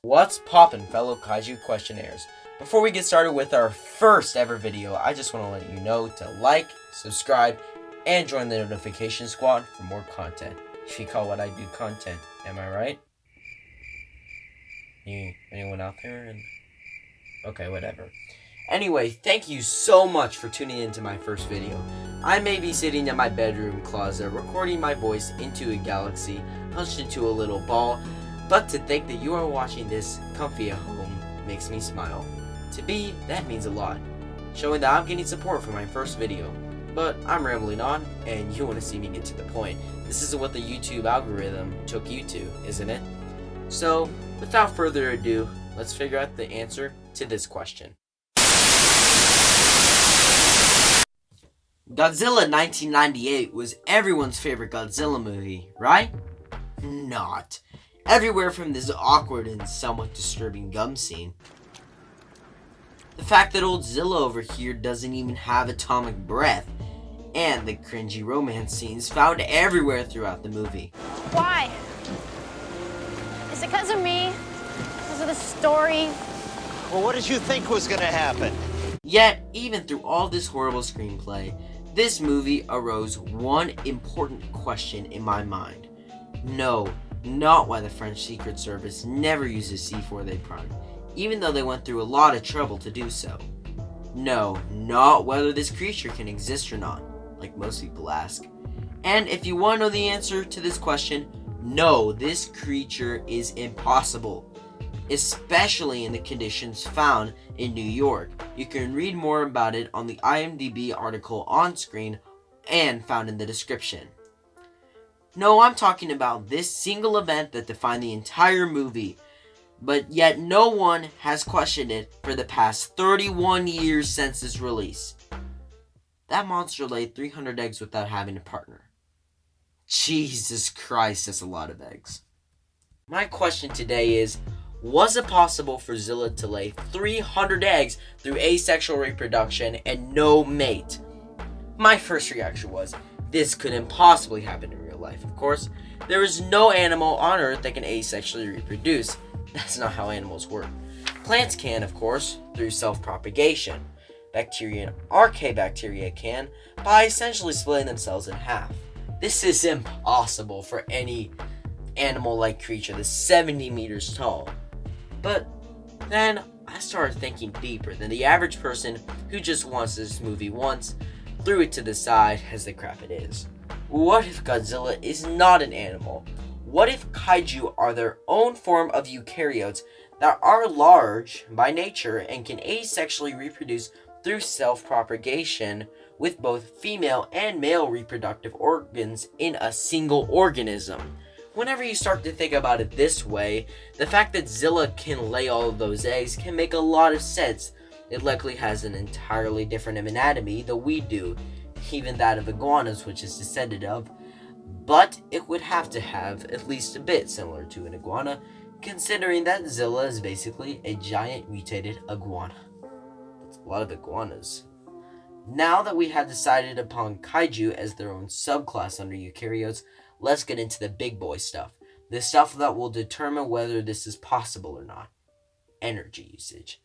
What's poppin', fellow Kaiju questionnaires? Before we get started with our first ever video, I just want to let you know to like, subscribe, and join the notification squad for more content. If you call what I do content, am I right? Anyone out there? Okay, whatever. Anyway, thank you so much for tuning into my first video. I may be sitting in my bedroom closet recording my voice into a galaxy hunched into a little ball, but to think that you are watching this comfy at home makes me smile. To me, that means a lot, showing that I'm getting support for my first video. But I'm rambling on, and you want to see me get to the point. This isn't what the YouTube algorithm took you to, isn't it? So, without further ado, let's figure out the answer to this question. Godzilla 1998 was everyone's favorite Godzilla movie, right? Not. Everywhere from this awkward and somewhat disturbing gum scene. The fact that old Zilla over here doesn't even have atomic breath, and the cringy romance scenes found everywhere throughout the movie. Why? Is it because of me? Because of the story? Well, what did you think was gonna happen? Yet, even through all this horrible screenplay, this movie arose one important question in my mind. No, not why the French Secret Service never uses C4 prime, even though they went through a lot of trouble to do so. No, not whether this creature can exist or not, like most people ask. And if you want to know the answer to this question, no, this creature is impossible, especially in the conditions found in New York. You can read more about it on the IMDb article on screen and found in the description. No, I'm talking about this single event that defined the entire movie, but yet no one has questioned it for the past 31 years since its release. That monster laid 300 eggs without having a partner. Jesus Christ, that's a lot of eggs. My question today is, was it possible for Zilla to lay 300 eggs through asexual reproduction and no mate? My first reaction was, this couldn't possibly happen in real life. Of course, there is no animal on Earth that can asexually reproduce. That's not how animals work. Plants can, of course, through self-propagation. Bacteria and archaebacteria can, by essentially splitting themselves in half. This is impossible for any animal-like creature that's 70 meters tall. But then I started thinking deeper than the average person who just wants this movie once, threw it to the side as the crap it is. What if Godzilla is not an animal? What if Kaiju are their own form of eukaryotes that are large by nature and can asexually reproduce through self-propagation with both female and male reproductive organs in a single organism? Whenever you start to think about it this way, the fact that Zilla can lay all of those eggs can make a lot of sense. It likely has an entirely different anatomy than we do, even that of iguanas, which is descended of, but it would have to have at least a bit similar to an iguana, considering that Zilla is basically a giant mutated iguana. That's a lot of iguanas. Now that we have decided upon Kaiju as their own subclass under eukaryotes, let's get into the big boy stuff. The stuff that will determine whether this is possible or not. Energy usage.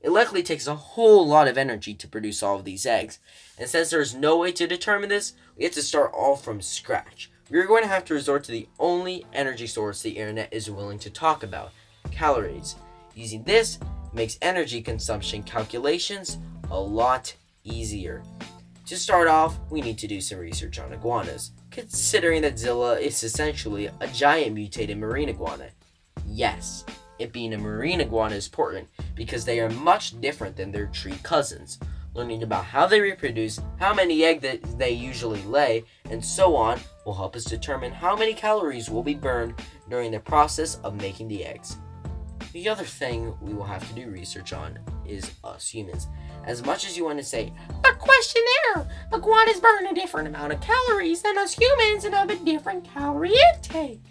It likely takes a whole lot of energy to produce all of these eggs, and since there's no way to determine this, we have to start all from scratch. We're going to have to resort to the only energy source the internet is willing to talk about, calories. Using this makes energy consumption calculations a lot easier. To start off, we need to do some research on iguanas, considering that Zilla is essentially a giant mutated marine iguana. Yes, it being a marine iguana is important because they are much different than their tree cousins. Learning about how they reproduce, how many eggs that they usually lay, and so on will help us determine how many calories will be burned during the process of making the eggs. The other thing we will have to do research on is us humans. As much as you want to say, "But questionnaire, iguanas burn a different amount of calories than us humans and have a different calorie intake."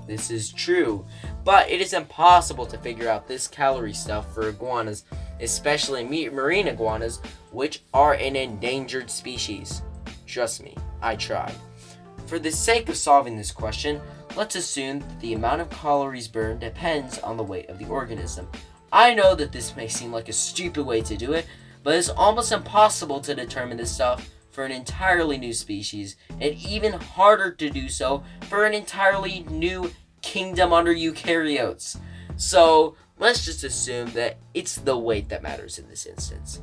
This is true, but it is impossible to figure out this calorie stuff for iguanas, especially marine iguanas, which are an endangered species. Trust me, I tried. For the sake of solving this question, Let's assume that the amount of calories burned depends on the weight of the organism. I know that this may seem like a stupid way to do it, but it's almost impossible to determine this stuff for an entirely new species, and even harder to do so for an entirely new kingdom under eukaryotes. So let's just assume that it's the weight that matters in this instance.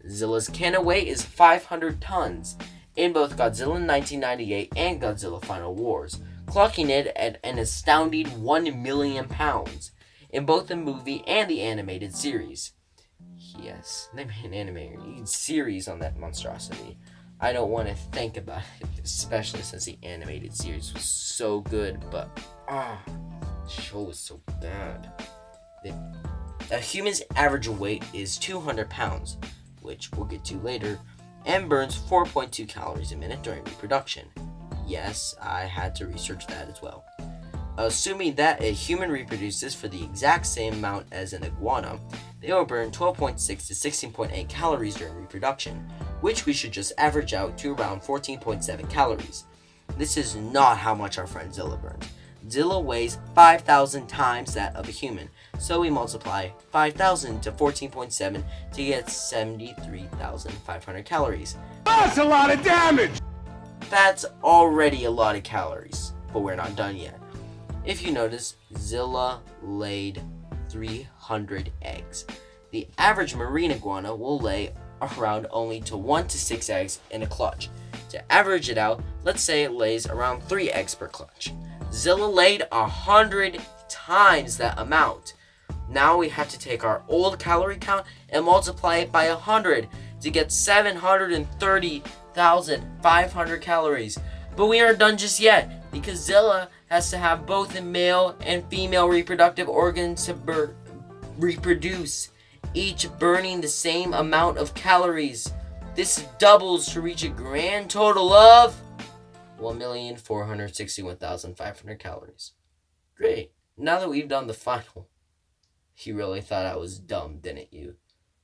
Zilla's canon weight is 500 tons in both Godzilla 1998 and Godzilla Final Wars, clocking it at an astounding 1 million pounds in both the movie and the animated series. Yes, they made an animated series on that monstrosity. I don't want to think about it, especially since the animated series was so good, but the show was so bad. A human's average weight is 200 pounds, which we'll get to later, and burns 4.2 calories a minute during reproduction. Yes, I had to research that as well. Assuming that a human reproduces for the exact same amount as an iguana, they will burn 12.6 to 16.8 calories during reproduction, which we should just average out to around 14.7 calories. This is not how much our friend Zilla burns. Zilla weighs 5,000 times that of a human, so we multiply 5,000 to 14.7 to get 73,500 calories. That's a lot of damage! That's already a lot of calories, but we're not done yet. If you notice, Zilla laid 300 eggs. The average marine iguana will lay around only 1 to 6 eggs in a clutch. To average it out, let's say it lays around 3 eggs per clutch. Zilla laid 100 times that amount. Now we have to take our old calorie count and multiply it by 100 to get 730,500 calories. But we aren't done just yet, because Zilla has to have both the male and female reproductive organs to reproduce, each burning the same amount of calories. This doubles to reach a grand total of 1,461,500 calories. Great. Now that we've done the final, you really thought I was dumb, didn't you?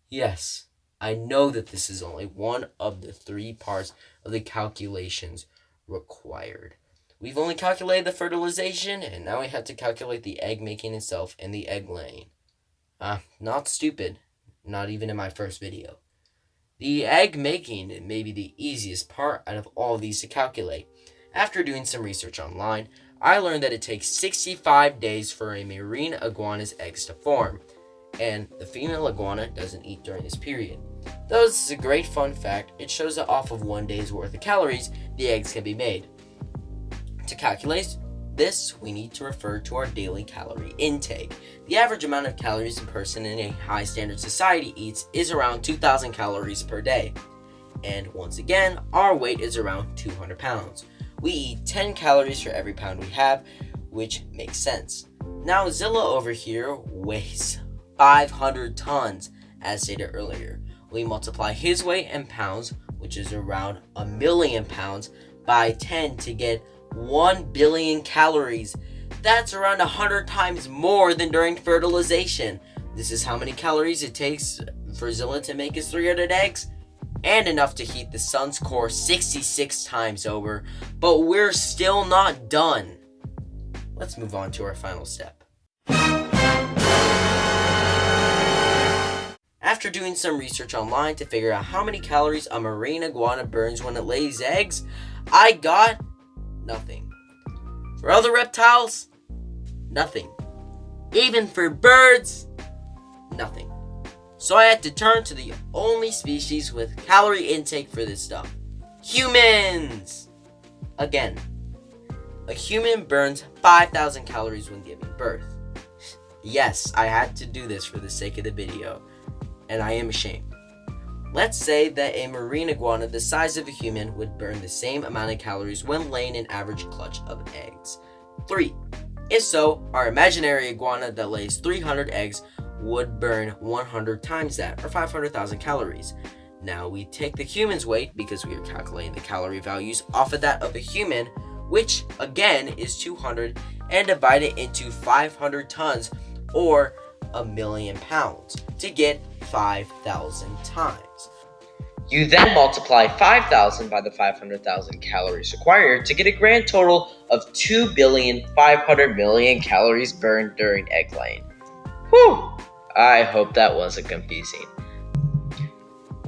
Yes, I know that this is only one of the 3 parts of the calculations required. We've only calculated the fertilization, and now we have to calculate the egg making itself and the egg laying. Not stupid. Not even in my first video. The egg making may be the easiest part out of all these to calculate. After doing some research online, I learned that it takes 65 days for a marine iguana's eggs to form, and the female iguana doesn't eat during this period. Though this is a great fun fact, it shows that off of 1 day's worth of calories, the eggs can be made. To calculate this, we need to refer to our daily calorie intake. The average amount of calories a person in a high standard society eats is around 2,000 calories per day. And once again, our weight is around 200 pounds. We eat 10 calories for every pound we have, which makes sense. Now Zilla over here weighs 500 tons, as stated earlier. We multiply his weight in pounds, which is around 1 million pounds, by 10 to get 1 billion calories. That's around 100 times more than during fertilization. This is how many calories it takes for Zilla to make his 300 eggs, and enough to heat the sun's core 66 times over. But we're still not done. Let's move on to our final step. After doing some research online to figure out how many calories a marine iguana burns when it lays eggs, I got nothing. For other reptiles, nothing. Even for birds, nothing. So I had to turn to the only species with calorie intake for this stuff. Humans! Again, a human burns 5,000 calories when giving birth. Yes, I had to do this for the sake of the video, and I am ashamed. Let's say that a marine iguana the size of a human would burn the same amount of calories when laying an average clutch of eggs. 3. If so, our imaginary iguana that lays 300 eggs would burn 100 times that, or 500,000 calories. Now we take the human's weight, because we are calculating the calorie values off of that of a human, which again is 200, and divide it into 500 tons, or 1 million pounds, to get 5,000 times. You then multiply 5,000 by the 500,000 calories required to get a grand total of 2,500,000,000 calories burned during egg laying. Whew! I hope that wasn't confusing.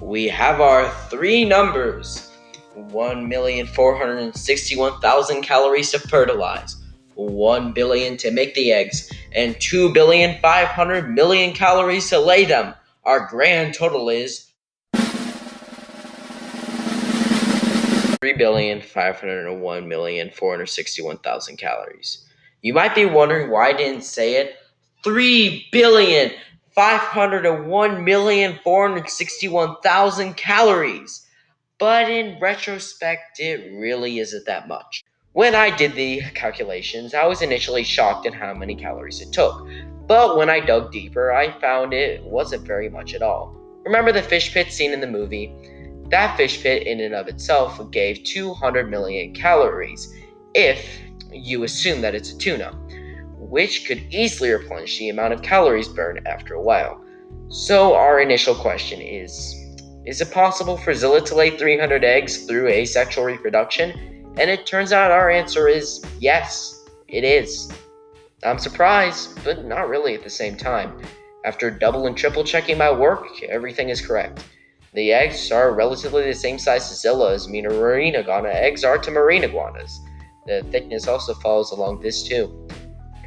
We have our three numbers: 1,461,000 calories to fertilize, 1 billion to make the eggs, and 2,500,000,000 calories to lay them. Our grand total is 3,501,461,000 calories. You might be wondering why I didn't say it. 3,501,461,000 calories. But in retrospect, it really isn't that much. When I did the calculations, I was initially shocked at how many calories it took. But when I dug deeper, I found it wasn't very much at all. Remember the fish pit scene in the movie? That fish pit in and of itself gave 200 million calories if you assume that it's a tuna, which could easily replenish the amount of calories burned after a while. So our initial question is it possible for Zilla to lay 300 eggs through asexual reproduction? And it turns out our answer is yes, it is. I'm surprised, but not really at the same time. After double and triple checking my work, everything is correct. The eggs are relatively the same size to Zilla's, meaning marine iguana eggs are to marine iguanas. The thickness also follows along this too.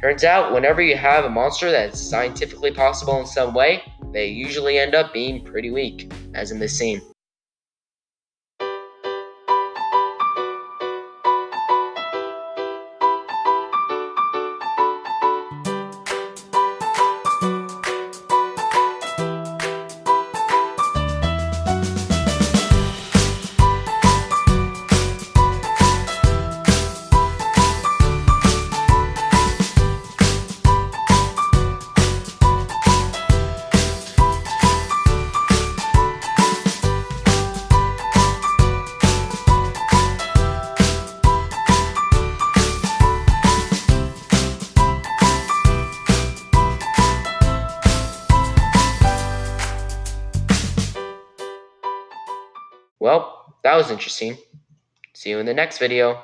Turns out, whenever you have a monster that's scientifically possible in some way, they usually end up being pretty weak, as in this scene. Well, that was interesting. See you in the next video.